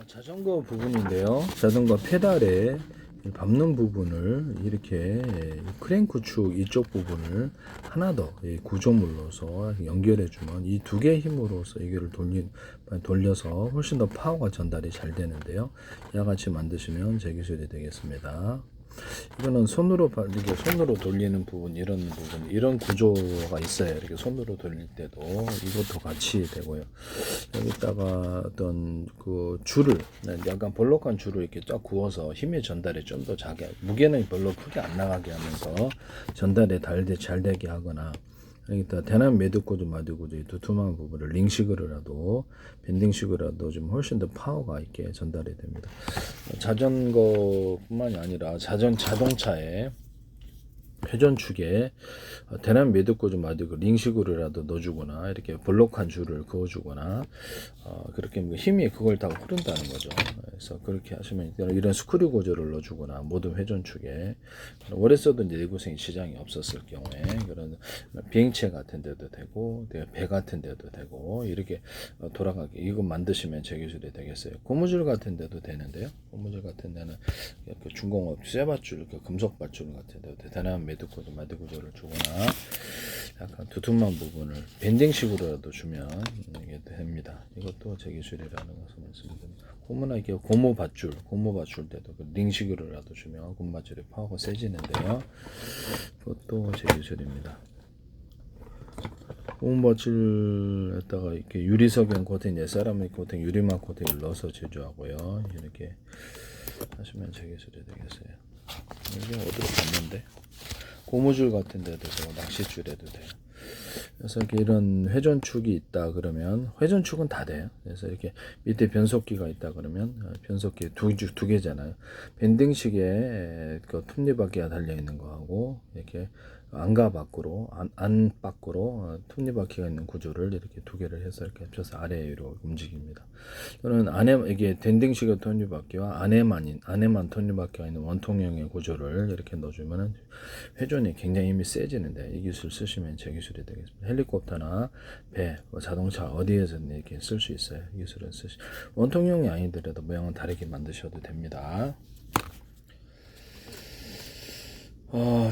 자전거 부분인데요. 자전거 페달에 밟는 부분을 이렇게 크랭크 축 이쪽 부분을 하나 더 구조물로서 연결해주면 이 두 개의 힘으로서 이거를 돌려서 훨씬 더 파워가 전달이 잘 되는데요. 이와 같이 만드시면 제 기술이 되겠습니다. 이거는 이렇게 손으로 돌리는 부분, 이런 구조가 있어요. 이렇게 손으로 돌릴 때도 이것도 같이 되고요. 여기다가 어떤 그 줄을, 약간 볼록한 줄을 이렇게 쫙 구워서 힘의 전달이 좀 더 무게는 별로 크게 안 나가게 하면서 전달이 잘 되게 하거나, 여기다 대남 매듭구조 마디구조 이 두툼한 부분을 링식으로라도 밴딩식으로라도 좀 훨씬 더 파워가 있게 전달이 됩니다. 자전거뿐만이 아니라 자동차에 회전축에 대남 매듭구조 마디고 링식으로라도 넣어주거나 이렇게 볼록한 줄을 그어주거나 그렇게 힘이 그걸 다 흐른다는 거죠. 그래서 그렇게 하시면 이런 스크류 구조를 넣어주거나 모든 회전축에 오래 써도 이제 내구성이 지장이 없었을 경우에 그런 비행체 같은 데도 되고 배 같은 데도 되고 이렇게 돌아가게 이거 만드시면 제 기술이 되겠어요. 고무줄 같은 데도 되는데요. 고무줄 같은 데는 중공업 쇠밧줄, 금속 밧줄 같은 데도 대단한 매듭구조 마디구조를 주거나 약간 두툼한 부분을 밴딩식으로라도 주면 이게 됩니다. 이것도 제 기술이라는 것을 말씀드립니다. 고무나 이렇게 고무 밧줄 때도 링식으로라도 주면 고무 밧줄의 파워가 세지는데요. 그것도 제 기술입니다. 고무 밧줄에다가 이렇게 유리석연 코팅, 세라믹 코팅, 유리막 코팅을 넣어서 제조하고요. 이렇게 하시면 제 기술이 되겠어요. 이게 어디로 갔는데? 고무줄 같은 데도 되고 낚싯줄에도 돼요. 그래서 이런 회전축이 있다 그러면 회전축은 다 돼요. 그래서 이렇게 밑에 변속기가 있다 그러면 변속기 두 개잖아요. 밴딩식에 그 톱니바퀴가 달려 있는 거하고 이렇게 안과 밖으로 안 밖으로 톱니바퀴가 있는 구조를 이렇게 두 개를 해서 이렇게 합쳐서 아래 위로 움직입니다. 또는 이게 밴딩식의 톱니바퀴와 안에만 톱니바퀴가 있는 원통형의 구조를 이렇게 넣어주면은 회전이 굉장히 힘이 세지는데 이 기술 쓰시면 제 기술이 되겠습니다. 헬리콥터나 배, 자동차 어디에서든 이렇게 쓸 수 있어요. 이 기술은 원통형이 아니더라도 모양은 다르게 만드셔도 됩니다.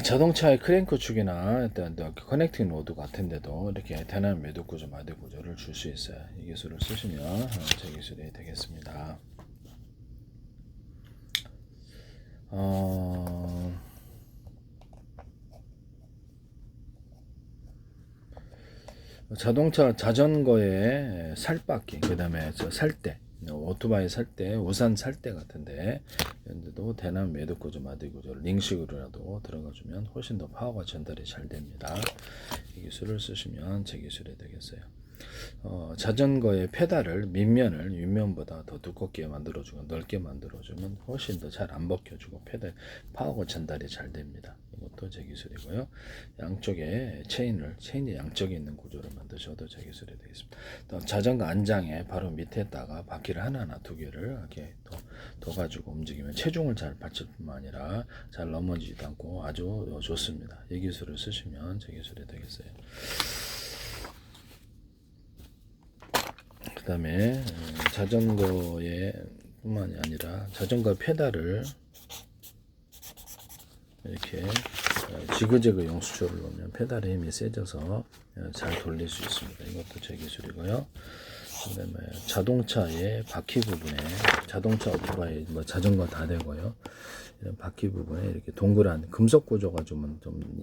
자동차의 크랭크 축이나 일단 커넥팅 로드 같은 데도 이렇게 대남 매듭 구조, 마듭 구조를 줄 수 있어요. 이 기술을 쓰시면 제 기술이 되겠습니다. 자전거의 살바퀴, 그 다음에 살대, 오토바이 살대, 우산 살대 같은데, 이런데도 대남 매듭 구조, 마디 구조, 링식으로라도 들어가주면 훨씬 더 파워가 전달이 잘 됩니다. 이 기술을 쓰시면 제 기술이 되겠어요. 자전거의 페달을 밑면을 윗면보다 더 두껍게 만들어주고 넓게 만들어주면 훨씬 더 잘 안 벗겨주고 페달 파워가 전달이 잘 됩니다. 이것도 제 기술이고요. 양쪽에 체인이 양쪽에 있는 구조를 만드셔도 제 기술이 되겠습니다. 또 자전거 안장에 바로 밑에다가 바퀴를 하나나 두 개를 이렇게 더 가지고 움직이면 체중을 잘 받칠 뿐만 아니라 잘 넘어지지도 않고 아주 좋습니다. 이 기술을 쓰시면 제 기술이 되겠어요. 그 다음에 자전거에 뿐만이 아니라 자전거 페달을 이렇게 지그재그 영수줄을 놓으면 페달의 힘이 세져서 잘 돌릴 수 있습니다. 이것도 제 기술이고요. 그 다음에 자동차의 바퀴 부분에 자동차 오토바이 자전거 다 되고요. 이런 바퀴 부분에 이렇게 동그란 금속 구조가 좀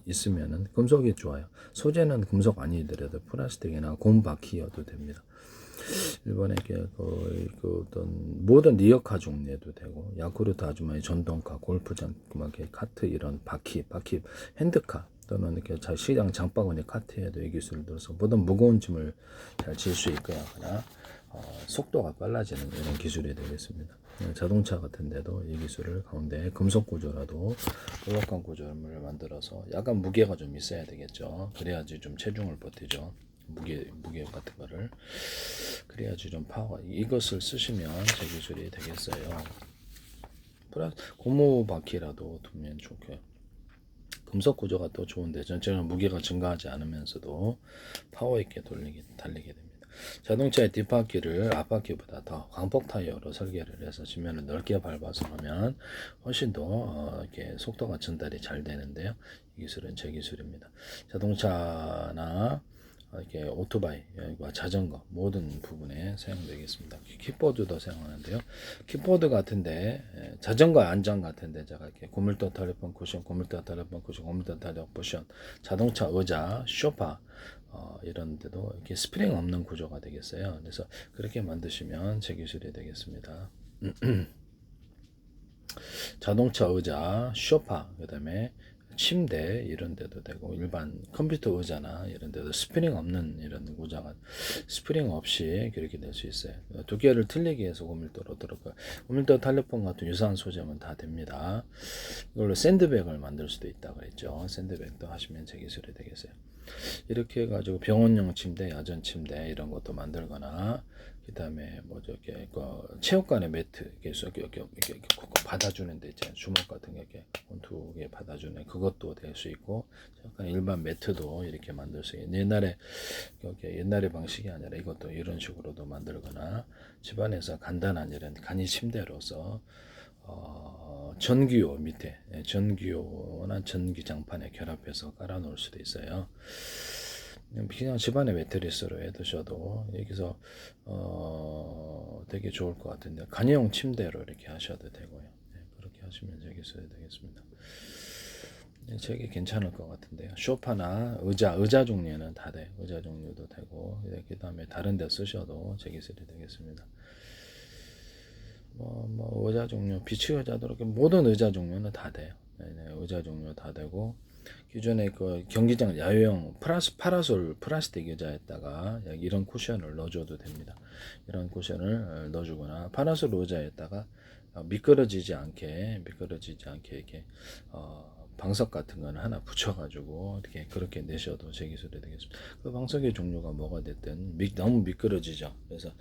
있으면은 금속이 좋아요. 소재는 금속 아니더라도 플라스틱이나 곰 바퀴여도 됩니다. 일본에 어떤 모든 리어카 종류에도 되고 야쿠르트 아주머니 전동카 골프장 카트 이런 바퀴 핸드카 또는 이렇게 시장 장바구니 카트에도 이 기술을 들어서 모든 무거운 짐을 잘 질 수 있게 하거나 속도가 빨라지는 이런 기술이 되겠습니다. 자동차 같은 데도 이 기술을 가운데 금속 구조라도 볼록한 구조물을 만들어서 약간 무게가 좀 있어야 되겠죠. 그래야지 좀 체중을 버티죠. 무게 같은 거를 그래야지 좀 파워가 이것을 쓰시면 제 기술이 되겠어요. 고무 바퀴라도 두면 좋고요. 금속 구조가 또 좋은데 전체적으로 무게가 증가하지 않으면서도 파워 있게 달리게 됩니다. 자동차의 뒷바퀴를 앞바퀴보다 더 광폭 타이어로 설계를 해서 지면을 넓게 밟아서 하면 훨씬 더 이렇게 속도가 전달이 잘 되는데요. 이 기술은 제 기술입니다. 자동차나 이렇게 오토바이와 자전거 모든 부분에 사용되겠습니다. 킥보드도 사용하는데요. 킥보드 같은데 자전거 안전 같은데 제가 이렇게 고물도 탈레폰 쿠션, 고물도 탈레폰 쿠션, 고물도 탈레폰 쿠션, 자동차 의자, 소파 이런 데도 이렇게 스프링 없는 구조가 되겠어요. 그래서 그렇게 만드시면 제 기술이 되겠습니다. 자동차 의자, 소파, 그다음에 침대 이런 데도 되고 일반 컴퓨터 의자나 이런 데도 스프링 없는 이런 구조가 스프링 없이 그렇게 될 수 있어요. 두께를 틀리게 해서 고밀도로 들어가 고밀도 탈레폰 같은 유사한 소재면 다 됩니다. 이걸로 샌드백을 만들 수도 있다고 그랬죠. 샌드백도 하시면 제 기술이 되겠어요. 이렇게 해가지고 병원용 침대, 야전 침대 이런 것도 만들거나 그 다음에 뭐죠, 이렇게 체육관의 매트 이렇게 받아주는 데 있잖아요. 주먹 같은 게 이렇게 원투에 받아주는 그것도 될 수 있고, 약간 일반 매트도 이렇게 만들 수 있는 옛날의 방식이 아니라 이것도 이런 식으로도 만들거나 집안에서 간단한 이런 간이 침대로서 전기요 밑에 전기요나 전기장판에 결합해서 깔아 놓을 수도 있어요. 그냥 집안의 매트리스로 해두셔도 여기서 되게 좋을 것 같은데 간이용 침대로 이렇게 하셔도 되고요. 네, 그렇게 하시면 되게 되겠습니다. 네, 되게 괜찮을 것 같은데요. 소파나 의자 종류는 다 돼요. 의자 종류도 되고 그 다음에 다른 데 쓰셔도 제 기술이 되겠습니다. 의자 종류, 비치 의자도 이렇게 모든 의자 종류는 다 돼요. 네네, 의자 종류 다 되고 기존에 그 경기장 야외용 파라솔 플라스틱 의자에다가 이런 쿠션을 넣어줘도 됩니다. 이런 쿠션을 넣어주거나 파라솔 의자에다가 미끄러지지 않게 이렇게 방석 같은 거는 하나 붙여가지고 이렇게 그렇게 내셔도 제 기술이 되겠습니다. 그 방석의 종류가 뭐가 됐든 너무 미끄러지죠. 그래서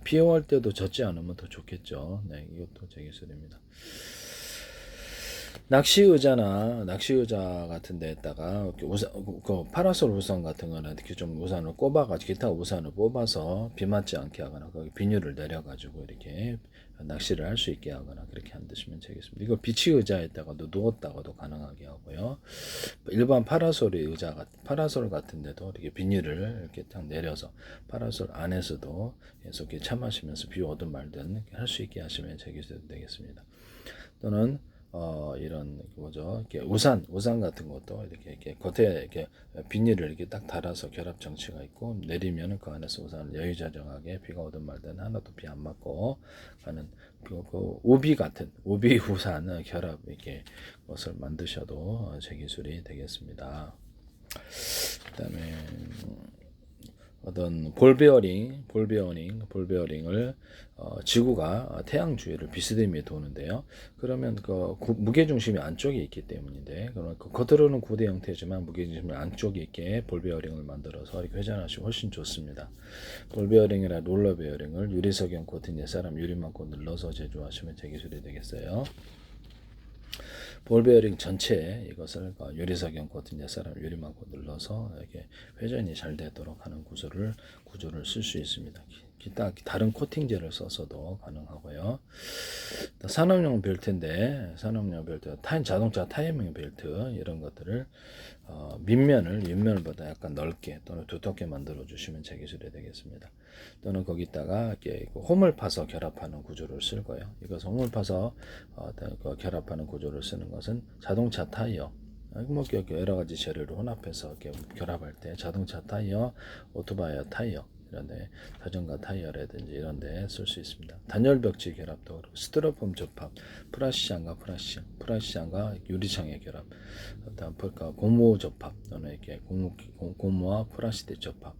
피해할 때도 젖지 않으면 더 좋겠죠. 네, 이것도 제 기술입니다. 낚시 의자 같은 데에다가 파라솔 우산 같은 거는 이렇게 좀 우산을 꼽아가지고 기타 우산을 뽑아서 비 맞지 않게 하거나 거기 비닐을 내려가지고 이렇게 낚시를 할 수 있게 하거나 그렇게 한드시면 되겠습니다. 이거 비치 의자에다가도 누웠다가도 가능하게 하고요. 일반 파라솔 같은 데도 이렇게 비닐을 이렇게 딱 내려서 파라솔 안에서도 계속 이렇게 차 마시면서 비 오든 말든 할 수 있게 하시면 되겠습니다. 또는 이런 이렇게 우산 같은 것도 이렇게 겉에 이렇게 비닐을 이렇게 딱 달아서 결합 장치가 있고 내리면은 그 안에서 우산을 여유자정하게 비가 오든 말든 하나도 비 안 맞고 가는 그 우비 우산 결합 이렇게 것을 만드셔도 제 기술이 되겠습니다. 그다음에 어떤 볼 베어링을 지구가 태양 주위를 비스듬히 도는데요. 그러면 무게 중심이 안쪽에 있기 때문인데, 그러면 겉으로는 고대 형태지만 무게 중심이 안쪽에 있게 볼 베어링을 만들어서 이렇게 회전하시면 훨씬 좋습니다. 볼 베어링이나 롤러 베어링을 유리석형 코팅 옛사람 유리망고 눌러서 제조하시면 제 기술이 되겠어요. 볼 베어링 전체에 이것을 유리석형 코팅 옛사람 유리망고 눌러서 이렇게 회전이 잘 되도록 하는 구조를 쓸 수 있습니다. 기타 다른 코팅제를 써서도 가능하고요. 산업용 벨트인데 자동차 타이밍 벨트 이런 것들을 밑면을 윗면보다 약간 넓게 또는 두텁게 만들어 주시면 제 기술이 되겠습니다. 또는 거기다가 이렇게 홈을 파서 결합하는 구조를 쓸 거예요. 이것은 홈을 파서 결합하는 구조를 쓰는 것은 자동차 타이어, 여러 가지 재료를 혼합해서 이렇게 결합할 때 자동차 타이어, 오토바이 타이어 이런데 자전거 타이어라든지 이런데 쓸 수 있습니다. 단열벽지 결합도 그렇고 스티로폼 접합, 프라시장과 유리창의 결합, 고무 접합 또는 이렇게 고무와 플라스틱 접합,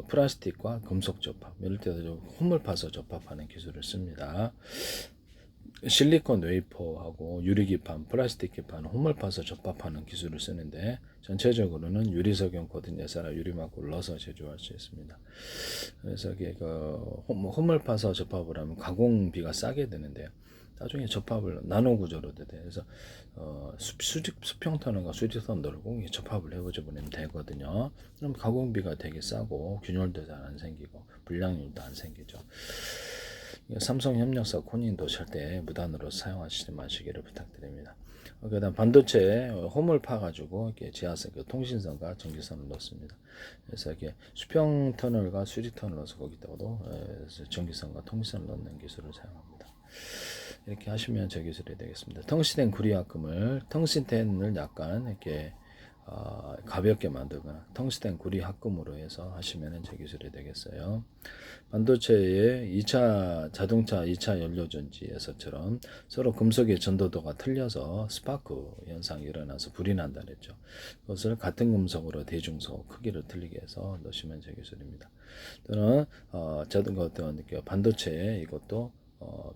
플라스틱과 금속 접합 이럴 때도 홈을 파서 접합하는 기술을 씁니다. 실리콘 웨이퍼하고 유리기판, 플라스틱 기판, 홈을 파서 접합하는 기술을 쓰는데 전체적으로는 유리석형 코팅 예사라 유리막을 넣어서 제조할 수 있습니다. 그래서 홈을 파서 접합을 하면 가공비가 싸게 드는데요. 나중에 접합을 나노 구조로도 돼. 그래서 수평 터널과 수직 터널을 꼭 접합을 해보자 보내면 되거든요. 그럼 가공비가 되게 싸고 균열도 잘 안 생기고 불량률도 안 생기죠. 삼성 협력사 코닌도 절대 무단으로 사용하시지 마시기를 부탁드립니다. 그다음 반도체에 홈을 파가지고 이렇게 지하선 통신선과 전기선을 넣습니다. 그래서 이렇게 수평 터널과 수직 터널을 넣어서 거기다가도 전기선과 통신선을 넣는 기술을 사용합니다. 이렇게 하시면 저 기술이 되겠습니다. 텅시텐 구리합금을 텅시텐을 약간 이렇게 가볍게 만들거나 텅시텐 구리 합금으로 해서 하시면 제 기술이 되겠어요. 반도체의 2차 자동차 2차 연료전지에서처럼 서로 금속의 전도도가 틀려서 스파크 현상이 일어나서 불이 난다 그랬죠. 그것을 같은 금속으로 대중소 크기를 틀리게 해서 넣으시면 제 기술입니다. 또는 자동차 어떤 반도체 이것도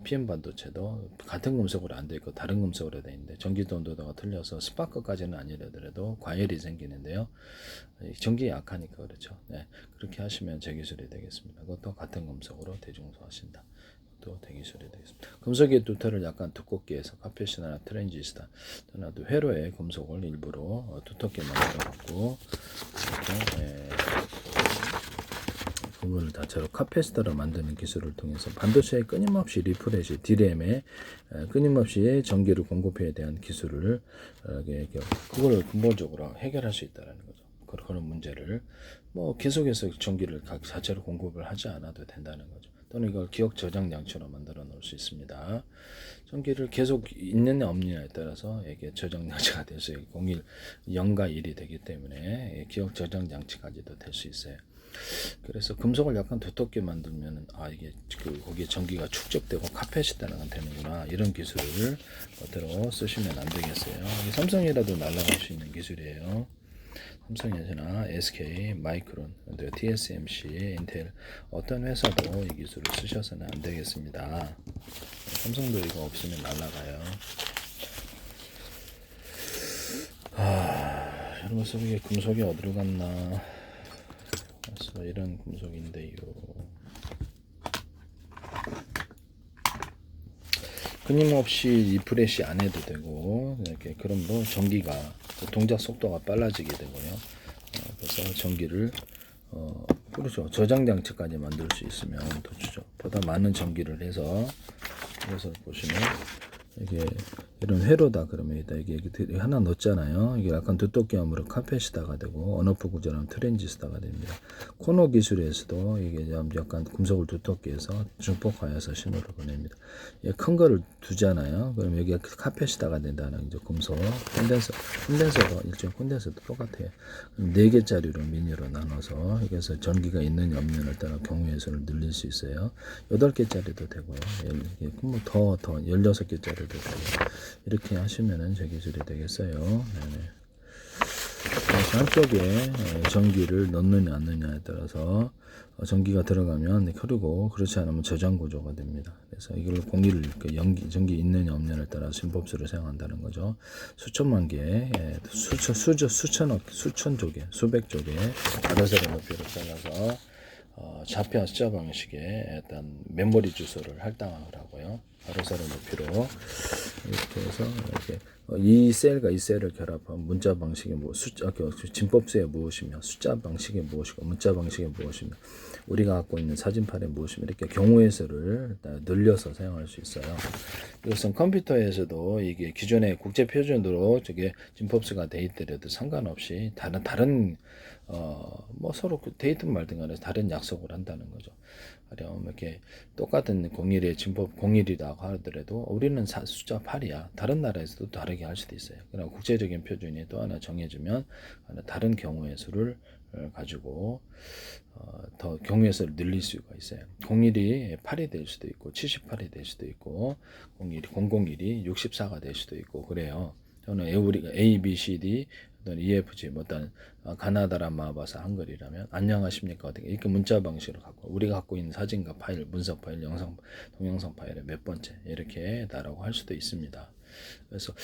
PM 반도체도 같은 금속으로 안 돼 있고 다른 금속으로 돼 있는데 전기 전도도가 틀려서 스파크까지는 아니더라도 과열이 생기는데요. 전기 약하니까 그렇죠. 네, 그렇게 하시면 재기술이 되겠습니다. 그것도 같은 금속으로 대중소하신다. 또 대기술이 되겠습니다. 금속의 두터를 약간 두껍게 해서 카페시나 트랜지스타 또는 회로의 금속을 일부러 두텁게 만들어 갖고 이렇게 그걸 자체로 카패시터를 만드는 기술을 통해서 반도체에 끊임없이 리프레시, D램에 끊임없이 전기를 공급해야 대한 기술을 그걸 근본적으로 해결할 수 있다는 거죠. 그런 문제를 뭐 계속해서 전기를 각 자체로 공급을 하지 않아도 된다는 거죠. 또는 이걸 기억 저장 장치로 만들어 놓을 수 있습니다. 전기를 계속 있느냐 없느냐에 따라서 이게 저장 장치가 될 수 있고 0과 1이 되기 때문에 기억 저장 장치까지도 될 수 있어요. 그래서 금속을 약간 두텁게 만들면 이게 거기에 전기가 축적되고 카패시터가 되는구나 이런 기술을 그대로 쓰시면 안 되겠어요. 삼성이라도 날아갈 수 있는 기술이에요. 삼성에서나 SK, 마이크론, TSMC, 인텔 어떤 회사도 이 기술을 쓰셔서는 안 되겠습니다. 삼성도 이거 없으면 날아가요. 여러분 속에 금속이 어디로 갔나? 그래서 이런 금속인데요. 끊임없이 리프레시 안 해도 되고 이렇게 그럼도 전기가 동작 속도가 빨라지게 되고요. 그래서 전기를 그렇죠. 저장 장치까지 만들 수 있으면 더 좋죠. 보다 많은 전기를 해서 그래서 보시면 이게 이런 회로다 그러면 이게 하나 넣었잖아요. 이게 약간 두껍게 하면 카페시다가 되고 언어프 구조라면 트랜지스타가 됩니다. 코너 기술에서도 이게 약간 금속을 두껍게 해서 중폭화해서 신호를 보냅니다. 큰 거를 두잖아요. 그럼 여기가 카페시다가 된다는 이제 금속 콘덴서가 일종 콘덴서도 똑같아요. 4개짜리로 미니로 나눠서 여기서 전기가 있느냐 없느냐를 따라 경우의 수를 늘릴 수 있어요. 8개짜리도 되고요. 더 16개짜리도 되고 이렇게 하시면은 제 기술이 되겠어요. 네네. 그래서 한쪽에 전기를 넣느냐 안 넣느냐에 따라서 전기가 들어가면 흐르고 그렇지 않으면 저장 구조가 됩니다. 그래서 이걸 공기를 전기 있느냐 없느냐에 따라 심법수를 사용한다는 거죠. 수천만 개, 수천 조개, 수백 조개 가로세로 높이로 잘라서 좌표 숫자 방식의 어떤 메모리 주소를 할당하라고요. 가로세로 높이로 이렇게 해서 이렇게 이 셀과 이 셀을 결합한 문자 방식이 진법수에 무엇이며 숫자 방식이 무엇이고 문자 방식이 무엇이며 우리가 갖고 있는 사진판에 무엇이며 이렇게 경우의 수를 늘려서 사용할 수 있어요. 이것은 컴퓨터에서도 이게 기존의 국제 표준으로 저게 진법수가 돼 있더라도 상관없이 다른 뭐 서로 데이트든 말든 간에 다른 약속을 한다는 거죠. 가령 이렇게 똑같은 01의 진법 01이라고 하더라도 우리는 숫자 8이야. 다른 나라에서도 다르게 할 수도 있어요. 그러나 국제적인 표준이 또 하나 정해지면 다른 경우의 수를 가지고 더 경우의 수를 늘릴 수가 있어요. 01이 8이 될 수도 있고 78이 될 수도 있고 001이 64가 될 수도 있고 그래요. 저는 우리가 A, B, C, D EFG 어떤 가나다라 마바사 한글이라면 안녕하십니까 이렇게 문자 방식으로 갖고 우리가 갖고 있는 사진과 파일, 문서 파일, 영상, 동영상 파일의 몇 번째 이렇게 나라고 할 수도 있습니다. 그래서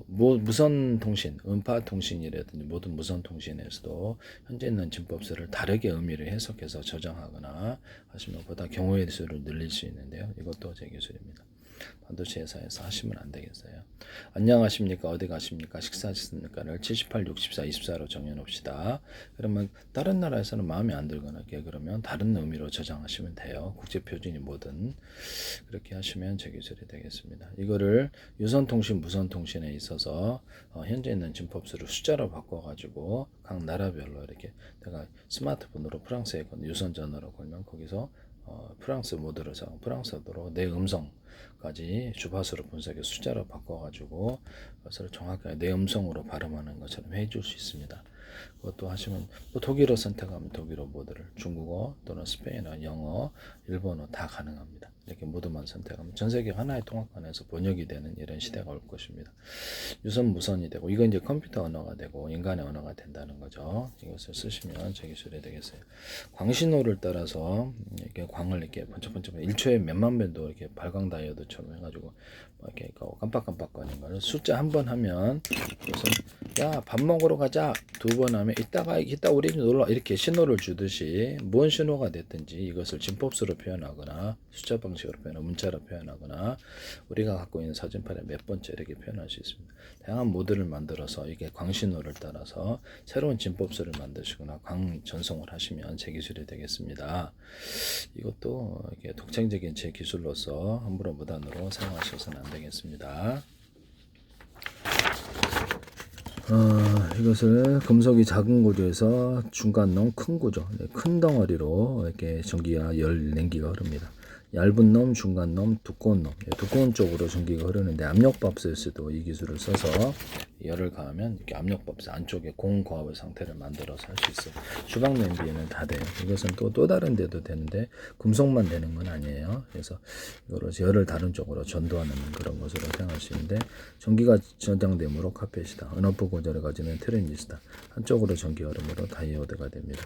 무선 통신, 음파 통신이라든지 모든 무선 통신에서도 현재 있는 진법수를 다르게 의미를 해석해서 저장하거나 하시면 보다 경우의 수를 늘릴 수 있는데요. 이것도 제 기술입니다. 반도체 회사에서 하시면 안 되겠어요. 안녕하십니까? 어디 가십니까? 식사하셨습니까를 78, 64, 24로 정해놓읍시다. 그러면 다른 나라에서는 마음에 안 들거나 그러면 다른 의미로 저장하시면 돼요. 국제표준이 뭐든 그렇게 하시면 제 기술이 되겠습니다. 이거를 유선통신, 무선통신에 있어서 현재 있는 진법수를 숫자로 바꿔가지고 각 나라별로 이렇게 내가 스마트폰으로 프랑스에 유선 전화로 걸면 거기서 프랑스 모드로 프랑스어로 내 음성까지 주파수로 분석해 숫자로 바꿔가지고 그것을 정확하게 내 음성으로 발음하는 것처럼 해줄 수 있습니다. 그것도 하시면 또 독일어 선택하면 독일어 모드를 중국어 또는 스페인어, 영어, 일본어 다 가능합니다. 이렇게 모두만 선택하면 전 세계 하나의 통합관에서 번역이 되는 이런 시대가 올 것입니다. 유선 무선이 되고 이건 이제 컴퓨터 언어가 되고 인간의 언어가 된다는 거죠. 이것을 쓰시면 제 기술이 되겠어요. 광신호를 따라서 이렇게 광을 이렇게 번쩍번쩍 1초에 몇만 변도 이렇게 발광 다이오드처럼 해가지고 이렇게 깜빡깜빡거리는 거를 숫자 한 번 하면 야 밥 먹으러 가자 두 번 하면 이따 우리 집 놀러 이렇게 신호를 주듯이 뭔 신호가 됐든지 이것을 진법수로 표현하거나 숫자 방식으로 표현하거나 문자로 표현하거나 우리가 갖고 있는 사진판에 몇 번째 이렇게 표현할 수 있습니다. 다양한 모드를 만들어서 이게 광신호를 따라서 새로운 진법수를 만드시거나 광 전송을 하시면 제 기술이 되겠습니다. 이것도 이렇게 독창적인 제 기술로서 함부로 무단으로 사용하셔서는 안 되겠습니다. 이것을 금속이 작은 구조에서 중간 놈 큰 구조, 큰 덩어리로 이렇게 전기가 열 냉기가 흐릅니다. 얇은 놈, 중간 놈, 두꺼운 놈, 두꺼운 쪽으로 전기가 흐르는데 압력밥솥에서도 이 기술을 써서 열을 가하면 이렇게 압력밥솥 안쪽에 공고압의 상태를 만들어서 할 수 있어요. 주방 냄비에는 다 돼요. 이것은 또 다른 데도 되는데 금속만 되는 건 아니에요. 그래서 이거로 열을 다른 쪽으로 전도하는 그런 것으로 사용할 수 있는데 전기가 저장되므로 카펫이다. 언어프 고절을 가지는 트랜지스타. 한쪽으로 전기 흐름으로 다이오드가 됩니다.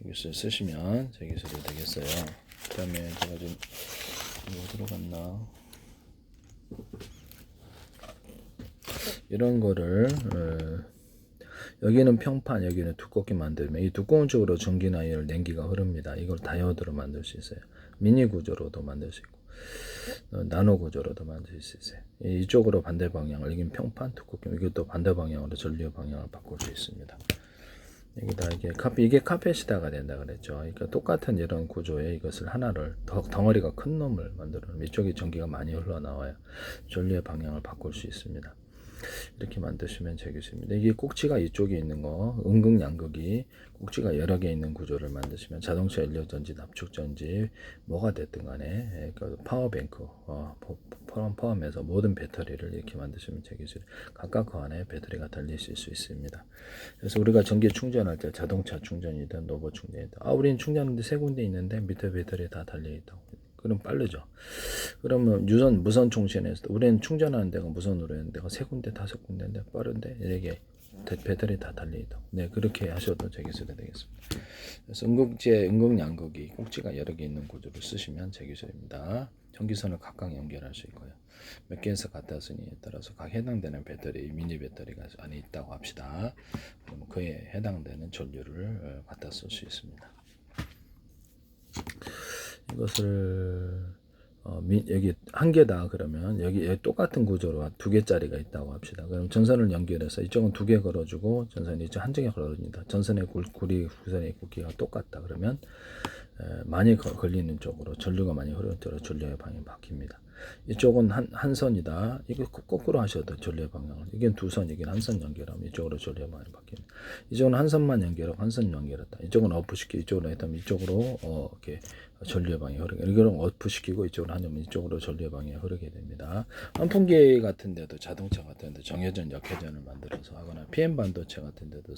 이것을 쓰시면 제 기술이 되겠어요. 그 다음에 제가 좀 어디로 갔나 이런 거를 여기는 평판 여기는 두껍게 만들면 이 두꺼운 쪽으로 전기나 열 냉기가 흐릅니다. 이걸 다이오드로 만들 수 있어요. 미니 구조로도 만들 수 있고 나노 구조로도 만들 수 있어요. 이쪽으로 반대 방향을 여기는 평판 두껍게 이것도 반대 방향으로 전류 방향을 바꿀 수 있습니다. 여기다 이게 카펫이다가 된다 그랬죠. 그러니까 똑같은 이런 구조에 이것을 하나를 덩어리가 큰 놈을 만들어 놓으면 이쪽에 전기가 많이 흘러나와요. 전류의 방향을 바꿀 수 있습니다. 이렇게 만드시면 되겠습니다. 이게 꼭지가 이쪽에 있는 거 음극양극이 꼭지가 여러 개 있는 구조를 만드시면 자동차 연료전지, 납축전지 뭐가 됐든 간에 그 파워뱅크 포함해서 모든 배터리를 이렇게 만드시면 되겠습니다. 각각 그 안에 배터리가 달리실 수 있습니다. 그래서 우리가 전기 충전할 때 자동차 충전이든 노브 충전이든 우리는 충전하는데 세 군데 있는데 밑에 배터리 다 달려있다고. 그럼 빠르죠. 그러면 무선 통신에서도 우리는 충전하는 데가 무선으로 하는 데가 세 군데 다섯 군데인데 빠른데 이게 배터리 다 달려있다고. 네, 그렇게 하셔도 제 기술이 되겠습니다. 그래서 음극양극이 꼭지가 여러 개 있는 구조를 쓰시면 제 기술입니다. 전기선을 각각 연결할 수 있고요. 몇 개에서 갖다 쓰니에 따라서 각 해당되는 배터리, 미니 배터리가 안에 있다고 합시다. 그러면 그에 해당되는 전류를 갖다 쓸 수 있습니다. 이것을 여기 한 개다 그러면 여기 똑같은 구조로 두 개짜리가 있다고 합시다. 그럼 전선을 연결해서 이쪽은 두 개 걸어주고 전선이 이쪽 한쪽에 걸어줍니다. 전선의 구선의 굵기가 똑같다 그러면 많이 걸리는 쪽으로 전류가 많이 흐르는 쪽으로 전류의 방향이 바뀝니다. 이쪽은 한 선이다. 이거 거꾸로 하셔도 전류의 방향을. 이게 두 선, 이게 한 선 연결하면 이쪽으로 전류의 방향이 바뀝니다. 이쪽은 한 선만 연결하고 한 선 연결했다. 이쪽은 어프시키고 이쪽으로 했다면 이쪽으로 이렇게 전류의 방향이 흐르게. 이거는 어프시키고 이쪽으로 하면 이쪽으로 전류의 방향이 흐르게 됩니다. 환풍기 같은 데도 자동차 같은 데 정회전, 역회전을 만들어서 하거나 PM 반도체 같은 데도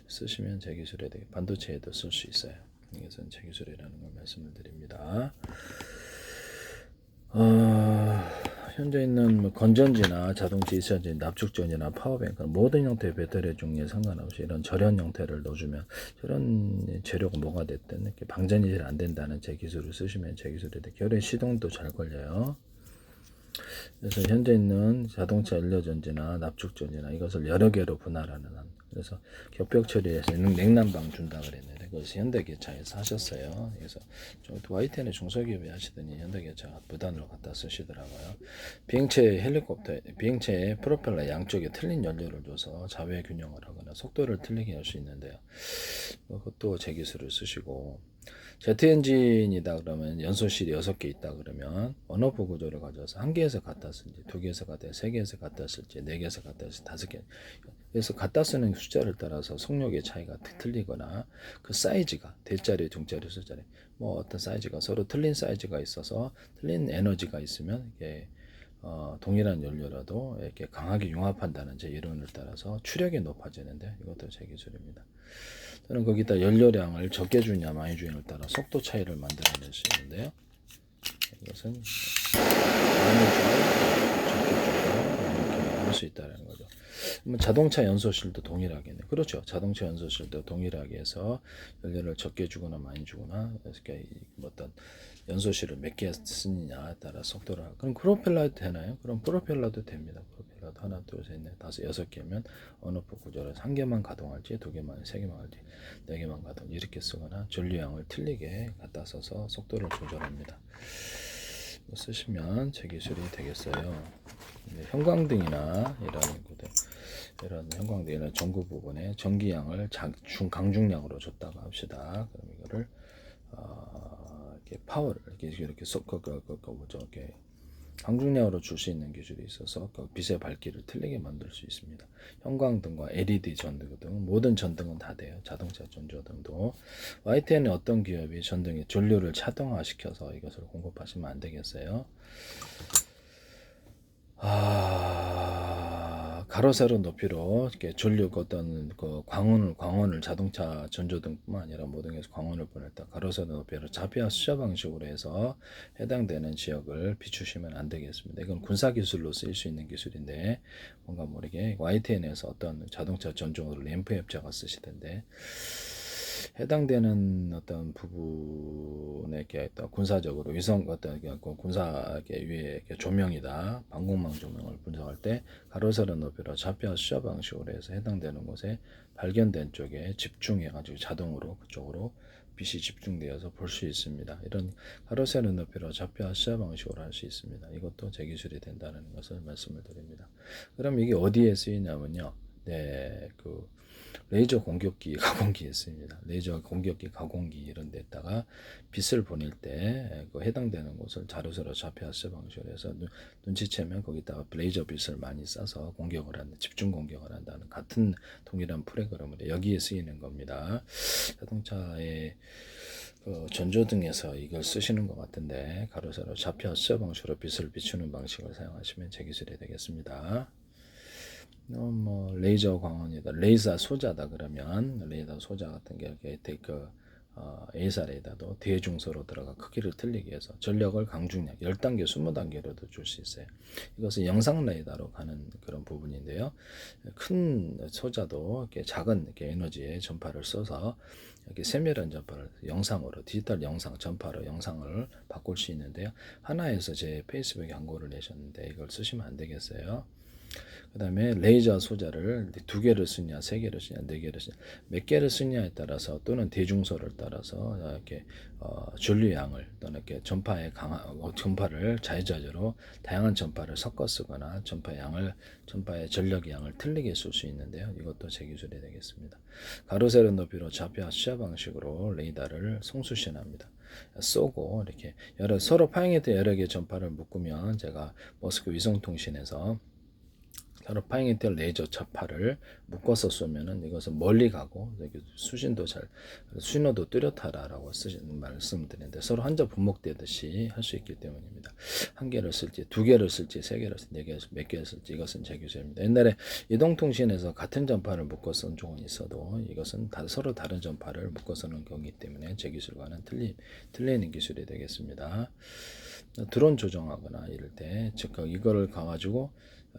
쓰시면 제 기술에 되게 반도체에도 쓸 수 있어요. 이것은 제 기술이라는 걸 말씀을 드립니다. 현재 있는 건전지나 자동차 이차전지, 납축전지나 파워뱅크는 모든 형태의 배터리 종류에 상관없이 이런 절연 형태를 넣어주면 절연 재료가 뭐가 됐든 이렇게 방전이 잘 안 된다는 제 기술을 쓰시면 제 기술이 돼. 결의 시동도 잘 걸려요. 그래서 현재 있는 자동차 연료전지나 납축전지나 이것을 여러 개로 분할하는 한. 그래서 겹벽 처리해서 냉난방 준다 그랬는데 그래서 현대기차에서 하셨어요. 그래서 YTN의 중소기업이 하시더니 현대기차 무단으로 갖다 쓰시더라고요. 비행체의 프로펠러 양쪽에 틀린 연료를 줘서 자외 균형을 하거나 속도를 틀리게 할 수 있는데요. 그것도 제 기술을 쓰시고, 제트 엔진이다 그러면 연소실이 6개 있다 그러면 언어프 구조를 가져서 1개에서 갖다 쓸지, 2개에서 갖다, 3개에서 갖다 쓸지, 4개에서 갖다 쓸지, 5개. 그래서 갖다 쓰는 숫자를 따라서 속력의 차이가 틀리거나 그 사이즈가 대자리, 중자리, 소자리 뭐 어떤 사이즈가 서로 틀린 사이즈가 있어서 틀린 에너지가 있으면 이게 동일한 연료라도 이렇게 강하게 융합한다는 제 이론을 따라서 추력이 높아지는데 이것도 제 기술입니다. 저는 거기다 연료량을 적게 주냐 많이 주냐를 따라 속도 차이를 만들어낼 수 있는데요. 이것은 많이 주고 적게 주고 이렇게 할 수 있다는 거죠. 자동차 연소실도 동일하겠네. 그렇죠. 자동차 연소실도 동일하게 해서 연료를 적게 주거나 많이 주거나 이렇게 어떤 연소실을 몇 개 쓰느냐에 따라 속도를 하고. 그럼 프로펠러도 되나요? 그럼 프로펠러도 됩니다. 프로펠러도 하나, 둘, 셋, 넷, 다섯, 6개면 언어프 구조를 1개만 가동할지, 2개만, 3개만 할지, 4개만 가동 이렇게 쓰거나 전류량을 틀리게 갖다 써서 속도를 조절합니다. 쓰시면 제 기술이 되겠어요. 형광등이나 이런 형광등이나 전구 부분에 전기량을 강중량으로 줬다고 합시다. 그럼 이거를 이렇게 파워를 이렇게 이렇게 강중량으로 줄 수 있는 기술이 있어서 그 빛의 밝기를 틀리게 만들 수 있습니다. 형광등과 LED 전등, 모든 전등은 다 돼요. 자동차 전조등도. YTN의 어떤 기업이 전등의 전류를 차동화시켜서 이것을 공급하시면 안 되겠어요. 가로 세로 높이로 이렇게 전류 어떤 그 광원을 자동차 전조등뿐만 아니라 모든 것에서 광원을 보낼 때 가로 세로 높이로 자비와 수자 방식으로 해서 해당되는 지역을 비추시면 안 되겠습니다. 이건 군사 기술로 쓰일 수 있는 기술인데 뭔가 모르게 YTN에서 어떤 자동차 전종으로 램프 협자가 쓰시던데 해당되는 어떤 부분에 어떤 군사적으로 위성 어떤 군사 위에 조명이다, 방공망 조명을 분석할 때 가로 세로 높이로 좌표와 수자 방식으로 해서 해당되는 곳에 발견된 쪽에 집중해가지고 자동으로 그쪽으로 빛이 집중되어서 볼 수 있습니다. 이런 가로 세로 높이로 좌표와 수자 방식으로 할 수 있습니다. 이것도 제 기술이 된다는 것을 말씀을 드립니다. 그럼 이게 어디에 쓰이냐면요. 레이저 공격기 가공기에 쓰입니다. 레이저 공격기 가공기 이런 데다가 빛을 보낼 때 그 해당되는 곳을 자료세로 좌표하스 방식으로 해서 눈치채면 거기다가 레이저 빛을 많이 쏴서 공격을 한다, 집중 공격을 한다는 같은 동일한 프로그램으로 여기에 쓰이는 겁니다. 자동차의 전조등에서 이걸 쓰시는 것 같은데 가로세로 좌표하스 방식으로 빛을 비추는 방식을 사용하시면 제 기술이 되겠습니다. 레이저 광원이다, 레이저 소자다 그러면 레이저 소자 같은 게 이렇게 A사 레이더도 대중소로 들어가 크기를 틀리게 해서 전력을 강중량 10단계, 20단계로도 줄 수 있어요. 이것은 영상 레이더로 가는 그런 부분인데요. 큰 소자도 이렇게 작은 이렇게 에너지의 전파를 써서 이렇게 세밀한 전파를 영상으로 디지털 영상 전파로 영상을 바꿀 수 있는데요. 하나에서 제 페이스북에 광고를 내셨는데 이걸 쓰시면 안 되겠어요. 그 다음에 레이저 소자를 2개를 쓰냐, 3개를 쓰냐, 4개를 쓰냐, 몇 개를 쓰냐에 따라서 또는 대중소를 따라서 이렇게 전류량을 또는 이렇게 전파의 전파를 자유자재로 다양한 전파를 섞어 쓰거나 전파의 전력의 양을 틀리게 쓸 수 있는데요. 이것도 제 기술이 되겠습니다. 가로 세로 높이로 좌표와 수자 방식으로 레이더를 송수신합니다. 쏘고 이렇게 서로 파행했던 여러 개의 전파를 묶으면 제가 머스크 위성통신에서 서로 파행했던 레이저 전파를 묶어서 쏘면은 이것은 멀리 가고 수신도 신호도 뚜렷하다라고 말씀드리는데 서로 한자 분목되듯이 할 수 있기 때문입니다. 1개를 쓸지 2개를 쓸지 3개를 쓸지 4개를 쓸지 몇 개를 쓸지 이것은 제 기술입니다. 옛날에 이동통신에서 같은 전파를 묶어 쓴 종은 있어도 이것은 서로 다른 전파를 묶어 쓰는 경우이기 때문에 제 기술과는 틀리는 기술이 되겠습니다. 드론 조정하거나 이럴 때 즉 이거를 가가지고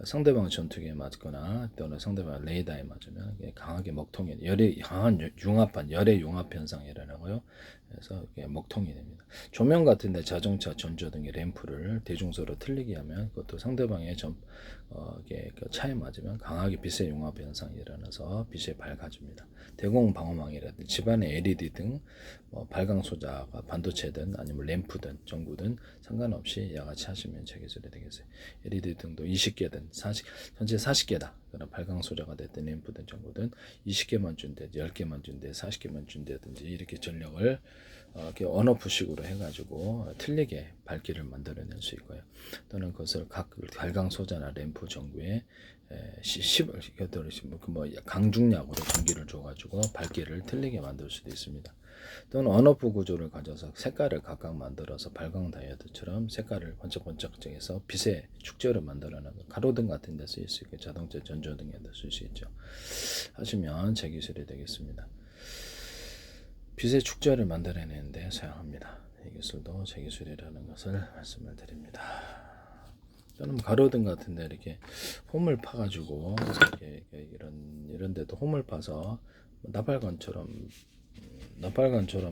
상대방 전투기에 맞거나 또는 상대방 레이더에 맞으면 강하게 먹통이 열이 강한 융합한 열의 융합 현상이라고요. 그래서 이게 먹통이 됩니다. 조명 같은데 자동차 전조 등의 램프를 대중소로 틀리게 하면 그것도 상대방의 이게 그 차에 맞으면 강하게 빛의 융합 현상이 일어나서 빛이 밝아집니다. 대공 방어망이라든지 집안의 LED 등 발광 소자가 반도체든 아니면 램프든 전구든 상관없이 야같이 하시면 제기술이 되겠어요. LED 등도 20개든 현재 40개다. 그러나 발광 소자가 됐든 램프든 전구든 20개만 준대, 10개만 준대, 40개만 준대든지 이렇게 전력을 이렇게 언오프식으로 해가지고 틀리게 밝기를 만들어낼 수 있고요. 또는 그것을 각 발광 소자나 램프 전구에 강중량으로 전기를 줘가지고 밝기를 틀리게 만들 수도 있습니다. 또는 언오프 구조를 가져서 색깔을 각각 만들어서 발광 다이오드처럼 색깔을 번쩍번쩍 정해서 빛의 축제를 만들어내는 가로등 같은 데 쓸 수 있고 자동차 전조등에도 쓸 수 있죠. 하시면 제 기술이 되겠습니다. 빛의 축제를 만들어내는데 사용합니다. 이 기술도 제 기술이라는 것을 말씀을 드립니다. 또는 가로등 같은데 이렇게 홈을 파가지고 이런 데도 홈을 파서 나팔관처럼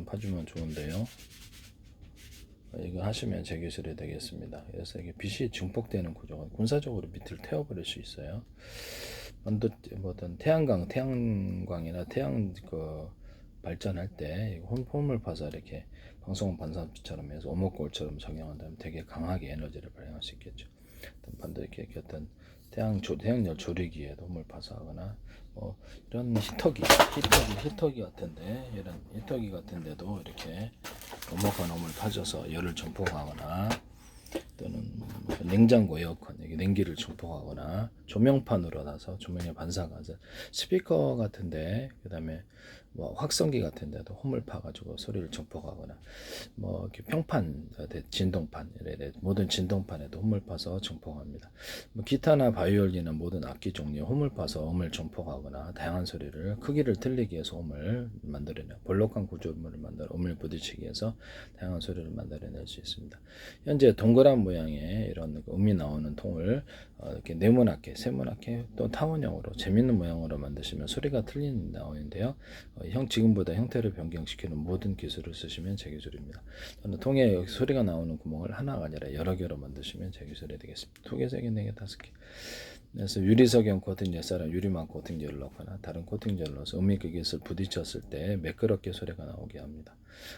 파주면 좋은데요. 이거 하시면 제 기술이 되겠습니다. 그래서 이게 빛이 증폭되는 구조가 군사적으로 빛을 태워버릴 수 있어요. 태양광이나 태양 발전할 때 홈을 파서 이렇게 방사선 반사처럼 해서 오목골처럼 적용한다면 되게 강하게 에너지를 발생할 수 있겠죠. 반도 이렇게 어떤 태양열 조리기에도 홈을 파서 하거나 이런 히터기 같은데 이런 히터기 같은데도 이렇게 오목한 홈을 파져서 열을 전폭하거나 또는 냉장고 에어컨 여기 냉기를 전폭하거나 조명판으로 나서 조명의 반사가 스피커 같은데 그다음에 확성기 같은데도 홈을 파가지고 소리를 전폭하거나 이렇게 평판 진동판 모든 진동판에도 홈을 파서 전폭합니다. 기타나 바이올린이나 모든 악기 종류에 홈을 파서 음을 전폭하거나 다양한 소리를 크기를 틀리기 위해서 홈을 만들어내요. 볼록한 구조물을 만들어 음을 부딪히기 위해서 다양한 소리를 만들어낼 수 있습니다. 현재 동그란 모양의 이런 음이 나오는 통을 이렇게 네모나게, 세모나게 또 타원형으로 재밌는 모양으로 만드시면 소리가 틀린 나오는데요. 지금보다 형태를 변경시키는 모든 기술을 쓰시면 제 기술입니다. 통에 소리가 나오는 구멍을 하나가 아니라 여러 개로 만드시면 제 기술이 되겠습니다. 2개, 3개, 4개, 5개. 그래서 유리석용 코팅제 사람 유리막 코팅제를 넣거나 다른 코팅제를 넣어서 음이 그 기술 부딪혔을 때 매끄럽게 소리가 나오게 합니다.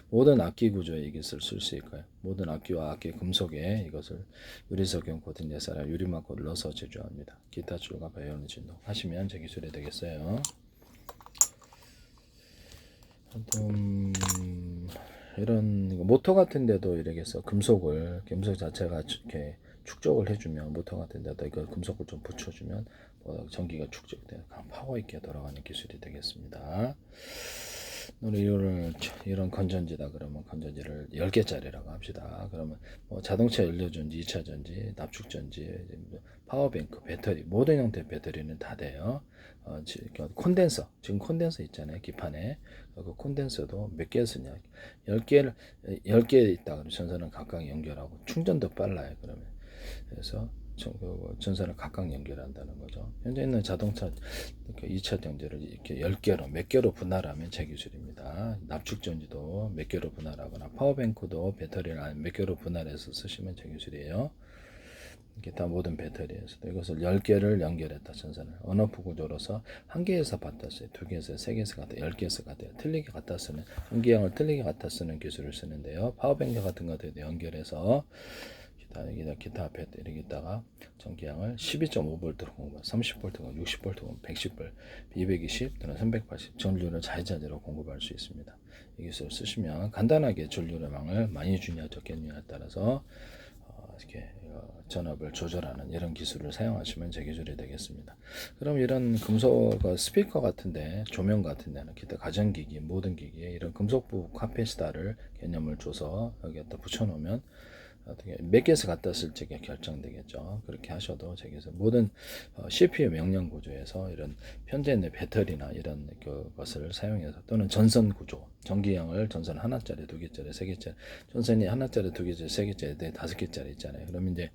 모든 악기 구조에 이 기술을 쓸 수 있고요. 모든 악기와 악기 금속에 이것을 유리석용 코팅제 사람 유리막 코를 넣어서 제조합니다. 기타 줄과 바이올린 진동 하시면 제 기술이 되겠어요. 이런 모터 같은 데도 이렇게 해서 금속 자체가 이렇게 축적을 해주면 모터 같은 데다 이거 금속을 좀 붙여주면 전기가 축적돼서 파워 있게 돌아가는 기술이 되겠습니다. 이런 건전지다 그러면 건전지를 10개짜리라고 합시다. 그러면 자동차 연료전지, 2차전지, 납축전지, 파워뱅크, 배터리 모든 형태의 배터리는 다 돼요. 콘덴서 지금 콘덴서 있잖아요. 기판에 그 콘덴서도 몇 개 쓰냐 10개 있다 그러면 전선을 각각 연결하고 충전도 빨라요. 그러면 그래서 전선을 각각 연결한다는 거죠. 현재 있는 자동차 2차 전지를 이렇게 10개로 몇 개로 분할하면 제 기술입니다. 납축전지도 몇 개로 분할하거나 파워뱅크도 배터리를 몇 개로 분할해서 쓰시면 제 기술이에요. 기타 모든 배터리에서도 이것을 10개를 연결했다 전선을 언오프 구조로서 1개에서 받다 써요. 2개에서 3개에서 갖다 10개에서 갖다 틀리게 갖다 쓰는 전기량을 틀리게 갖다 쓰는 기술을 쓰는데요. 파워뱅크 같은 것들도 연결해서 기타 배터리에다가 전기량을 12.5V로 공급, 30V, 60V, 110V, 220 또는 380 전류를 자유자재로 공급할 수 있습니다. 이 기술을 쓰시면 간단하게 전류량을 많이 주냐 적겠느냐에 따라서 이렇게 전압을 조절하는 이런 기술을 사용하시면 제 기술이 되겠습니다. 그럼 이런 금속 스피커 같은데 조명 같은 데는 기타 가전기기 모든 기기에 이런 금속부 카페시타를 개념을 줘서 여기에다 붙여놓으면 어떻게 몇 개에서 갖다 쓸지가 결정되겠죠. 그렇게 하셔도 제게서 모든 CPU 명령 구조에서 이런 현재 있는 배터리나 이런 것을 사용해서 또는 전선 구조 전기형을 전선 하나짜리, 두 개짜리, 세 개짜리, 전선이 하나짜리, 두 개짜리, 세 개짜리, 네, 다섯 개짜리 있잖아요. 그러면 이제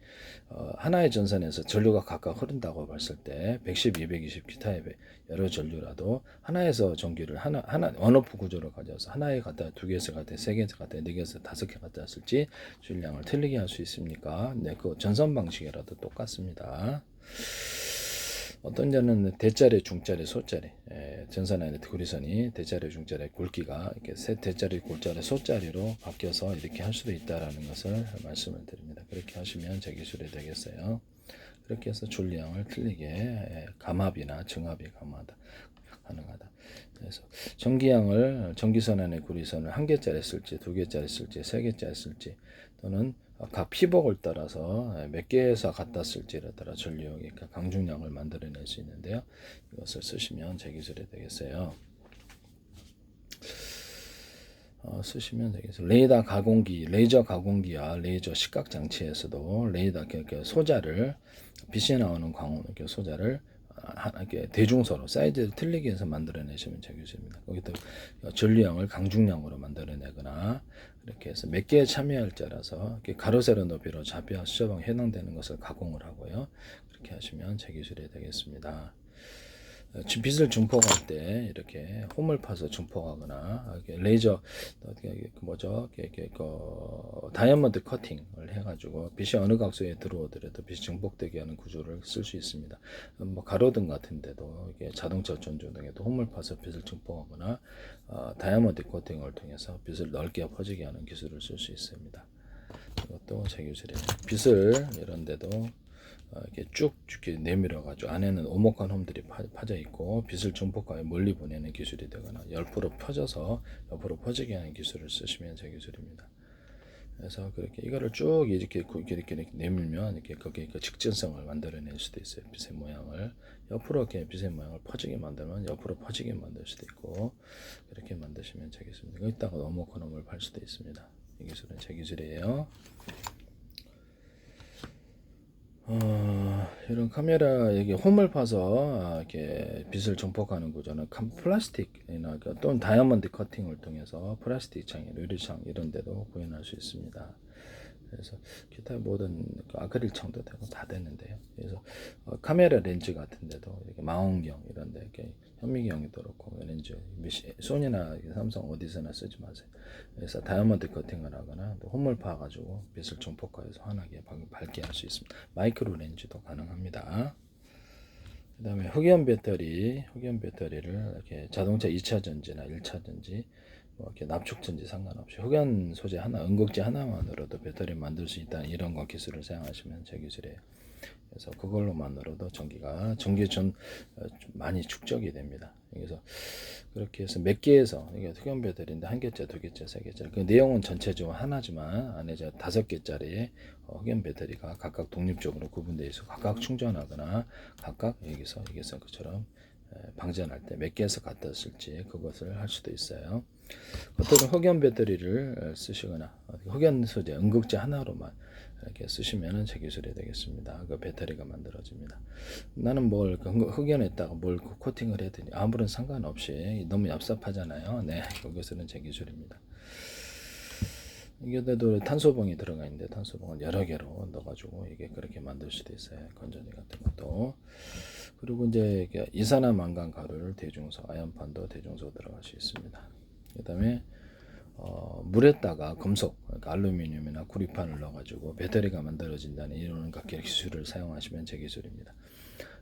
하나의 전선에서 전류가 각각 흐른다고 봤을 때 110, 220 기타의 여러 전류라도 하나에서 전기를 하나 온오프 구조를 가져서 하나에 갖다 두 개에서 갖다 세 개에서 갖다 네 개에서 다섯 개 갖다 쓸지 전류량을 틀리게 할 수 있습니까? 네, 그 전선 방식이라도 똑같습니다. 어떤 자는 대짜리, 중짜리, 소짜리, 전선 안에 구리선이 대짜리, 중짜리, 굵기가 이렇게 세 대짜리, 골짜리, 소짜리로 바뀌어서 이렇게 할 수도 있다라는 것을 말씀을 드립니다. 그렇게 하시면 제 기술이 되겠어요. 그렇게 해서 전류량을 틀리게 감압이나 증압이 가능하다. 그래서 전기양을 전기선 안에 구리선을 한 개짜리 쓸지, 두 개짜리 쓸지, 세 개짜리 쓸지, 또는 각 피복을 따라서 몇 개에서 갖다 쓸지에 따라 전류용, 그러니까 강중량을 만들어낼 수 있는데요. 이것을 쓰시면 제 기술이 되겠어요. 쓰시면 되겠어요. 레이더 가공기, 레이저 가공기와 레이저 시각 장치에서도 레이더 소자를 빛이 나오는 광원 소자를 이렇게 대중소로 사이즈를 틀리게 해서 만들어내시면 되겠습니다. 거기다 전류량을 강중량으로 만들어내거나 이렇게 해서 몇 개의 참여할자라서 가로 세로 높이로 좌표와 수저방에 해당되는 것을 가공을 하고요. 그렇게 하시면 제 기술이 되겠습니다. 빛을 증폭할 때 이렇게 홈을 파서 증폭하거나 레이저 다이아몬드 커팅을 해가지고 빛이 어느 각도에 들어오더라도 빛이 증폭되게 하는 구조를 쓸 수 있습니다. 뭐 가로등 같은데도 이게 자동차 전조등에도 홈을 파서 빛을 증폭하거나 다이아몬드 커팅을 통해서 빛을 넓게 퍼지게 하는 기술을 쓸 수 있습니다. 이것도 제 기술이에요. 빛을 이런데도 이렇게 쭉 이렇게 내밀어가지고 안에는 오목한 홈들이 파져 있고 빛을 증폭하여 멀리 보내는 기술이 되거나 옆으로 펴져서 옆으로 퍼지게 하는 기술을 쓰시면 제 기술입니다. 그래서 그렇게 이거를 쭉 이렇게 내밀면 이렇게 거기에 그 직전성을 만들어낼 수도 있어요. 빛의 모양을 옆으로 이렇게 빛의 모양을 퍼지게 만들면 옆으로 퍼지게 만들 수도 있고 그렇게 만드시면 제 기술입니다. 여기다가 오목한 홈을 팔 수도 있습니다. 이 기술은 제 기술이에요. 이런 카메라 이게 홈을 파서 이렇게 빛을 증폭하는 구조는 플라스틱이나 또는 다이아몬드 커팅을 통해서 플라스틱 창, 유리창 이런 데도 구현할 수 있습니다. 그래서 기타 모든 아크릴 창도 되고 다 되는데요. 그래서 카메라 렌즈 같은 데도 이렇게 망원경 이런 데 이렇게 현미경에도 그렇고 렌즈 소니나 삼성 어디서나 쓰지 마세요. 그래서 다이아몬드 커팅을 하거나 또 홈을 파 가지고 빛을 증폭하여서 환하게 밝게 할 수 있습니다. 마이크로 렌즈도 가능합니다. 그 다음에 흑연 배터리를 이렇게 자동차 2차 전지나 1차 전지 뭐 이렇게 납축 전지 상관없이 흑연 소재 하나, 음극재 하나만으로도 배터리 만들 수 있다는 이런 거 기술을 사용하시면 제 기술이에요. 그래서 그걸로만으로도 전기가 많이 축적이 됩니다. 그래서 그렇게 해서 몇 개에서 이게 흑연 배터리인데 한 개째, 두 개째, 세 개째. 그 내용은 전체적으로 하나지만 안에 다섯 개짜리 흑연 배터리가 각각 독립적으로 구분되어 있어 각각 충전하거나 각각 여기서 그처럼 방전할 때 몇 개에서 갖다 쓸지 그것을 할 수도 있어요. 어떤 흑연 배터리를 쓰시거나 흑연 소재, 음극재 하나로만 이렇게 쓰시면은 제 기술이 되겠습니다. 그 배터리가 만들어집니다. 나는 뭘 흑연에다가 뭘 코팅을 해더니 아무런 상관없이 너무 얍삽하잖아요. 네, 그것은 제 기술입니다. 이게도 탄소봉이 들어가 있는데 탄소봉을 여러 개로 넣어가지고 이게 그렇게 만들 수도 있어요. 건전지 같은 것도. 그리고 이제 이산화 망간 가루를 대중소, 아연판도 대중소 들어갈 수 있습니다. 그다음에 물에다가 금속, 그러니까 알루미늄이나 구리판을 넣어가지고 배터리가 만들어진다는 이런 기술을 사용하시면 제 기술입니다.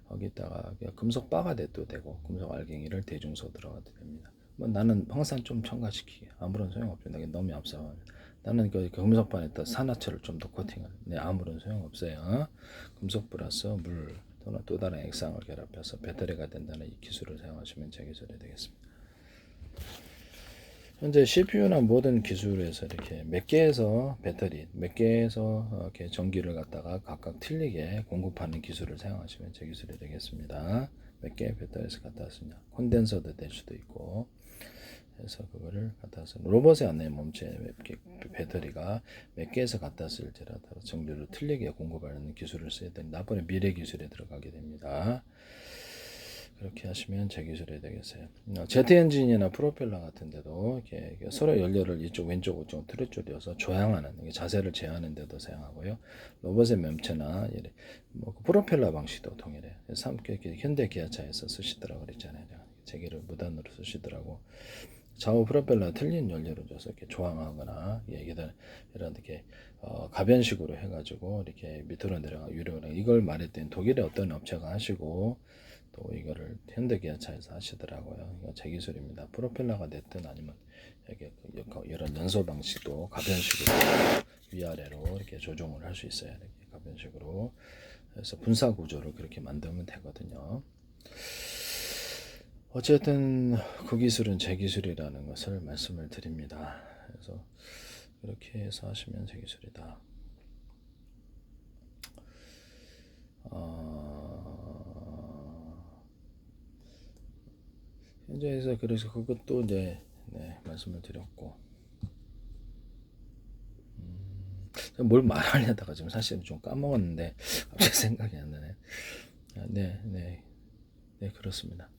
거기다가 금속 바가 돼도 되고 금속 알갱이를 대중소 들어가도 됩니다. 뭐 나는 항상 좀 첨가시키기 아무런 소용없습니다. 너무 얍삽합니다. 나는 그 금속판에다 산화철을 좀 더 코팅을 아무런 소용없어요. 금속 플러스 물 또는 또 다른 액상을 결합해서 배터리가 된다는 이 기술을 사용하시면 제 기술이 되겠습니다. 현재 CPU나 모든 기술에서 이렇게 몇 개에서 배터리, 몇 개에서 이렇게 전기를 갖다가 각각 틀리게 공급하는 기술을 사용하시면 제 기술이 되겠습니다. 몇 개의 배터리에서 갖다 쓰냐. 콘덴서도 될 수도 있고, 해서 그거를 갖다 서 로봇의 안에 몸체 배터리가 몇 개에서 갖다 쓸지라도 전기를 틀리게 공급하는 기술을 써야 되는 나번에 미래 기술에 들어가게 됩니다. 그렇게 하시면 제 기술이 되겠어요. 제트 엔진이나 프로펠러 같은 데도 이렇게 서로 연료를 이쪽 왼쪽 오쪽 틀어줄여서 조향하는 자세를 제어하는 데도 사용하고요. 로봇의 매체나 뭐 프로펠러 방식도 동일해요. 이렇게 현대 기아차에서 쓰시더라고 그랬잖아요. 제기를 무단으로 쓰시더라고. 좌우 프로펠러 틀린 연료를 줘서 이렇게 조항하거나 이런 이렇게 가변식으로 해가지고 이렇게 밑으로 내려가 위로 이걸 말했더니 독일의 어떤 업체가 하시고 또 이거를 현대기아차에서 하시더라고요. 이거 제 기술입니다. 프로펠러가 됐든 아니면 이렇게 이런 연소 방식도 가변식으로 위아래로 이렇게 조종을 할 수 있어요. 이렇게 가변식으로. 그래서 분사 구조를 그렇게 만들면 되거든요. 어쨌든 그 기술은 제 기술이라는 것을 말씀을 드립니다. 그래서 그렇게 해서 하시면 제 기술이다. 현재에서 그래서 그것도 이제 말씀을 드렸고 뭘 말하려다가 지금 사실은 좀 까먹었는데 갑자기 생각이 안 나네. 네 그렇습니다.